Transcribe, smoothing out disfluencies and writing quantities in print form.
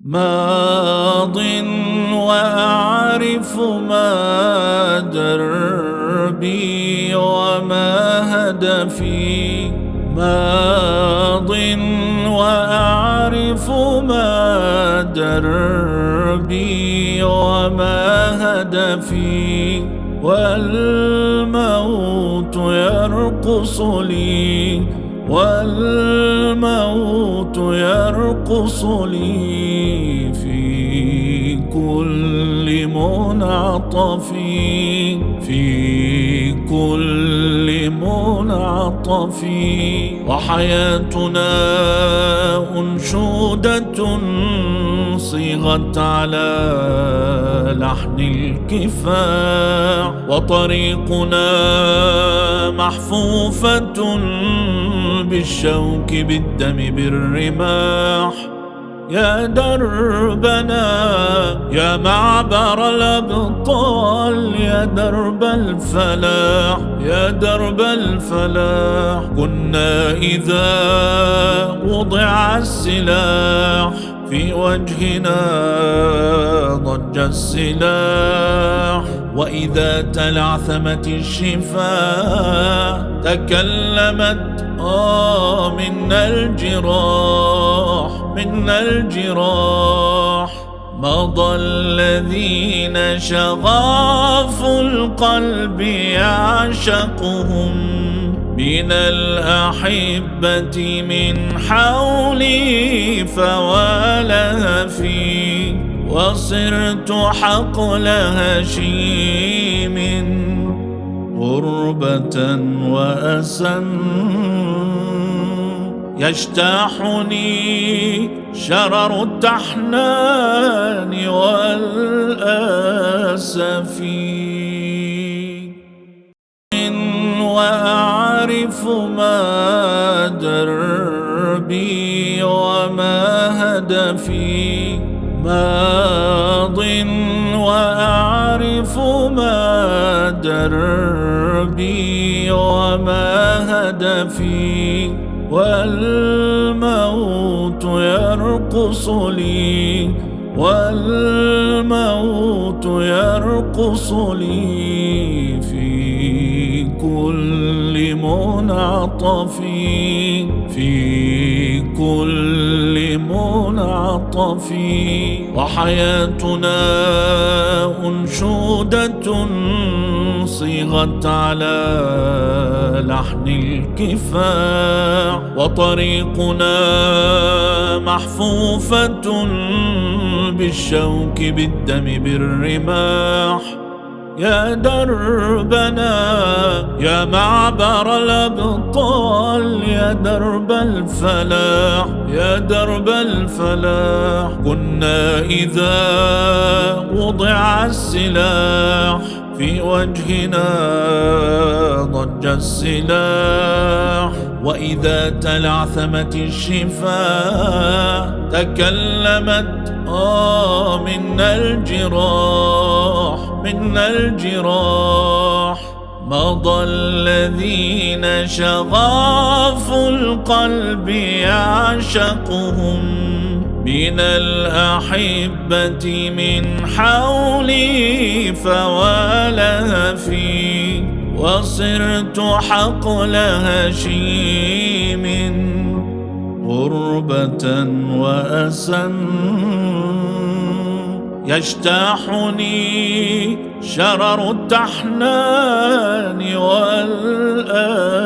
ماضٍ وأعرف ما دربي وما هدفي. ماضٍ وأعرف ما دربي وما هدفي. والموت يرقص لي، والموت يرقص لي في كل منعطف، في كل منعطف. وحياتنا أنشودة صيغت على لحن الكفاح، وطريقنا محفوفة بالشوك بالدم بالرماح. يا دربنا يا معبر الأبطال، يا درب الفلاح، يا درب الفلاح. كنا إذا وضع السلاح في وجهنا ضج السلاح، وإذا تلعثمت الشفاه تكلمت منا الجراح، منا الجراح. مضى الذين شغاف القلب يعشقهم من الأحبة من حولي فولهفي، وصرت حقل هشيم غربة وأسا. يجتاحني شرر التحنان والأسف. وأعرف ما دربي وما هدفي. ماضٍ وأعرف ما دربي وما هدفي. والموت يرقص لي، والموت يرقص لي في كل منعطف، في كل منعطف. وحياتنا أنشودة صيغت على لحن الكفاح، وطريقنا محفوفة بالشوك بالدم بالرماح. يا دربنا يا معبر الأبطال، يا درب الفلاح، يا درب الفلاح. كنا إذا وضع السلاح في وجهنا ضج السلاح، وإذا تلعثمت الشفاه تكلمت منا الجراح، منا الجراح. مضى الذين شغاف القلب يعشقهم من الأحبة من حولي فولهفي، وصرت حقل هشيم غربة وأسا. يجتاحني شرر التحنان والأسف.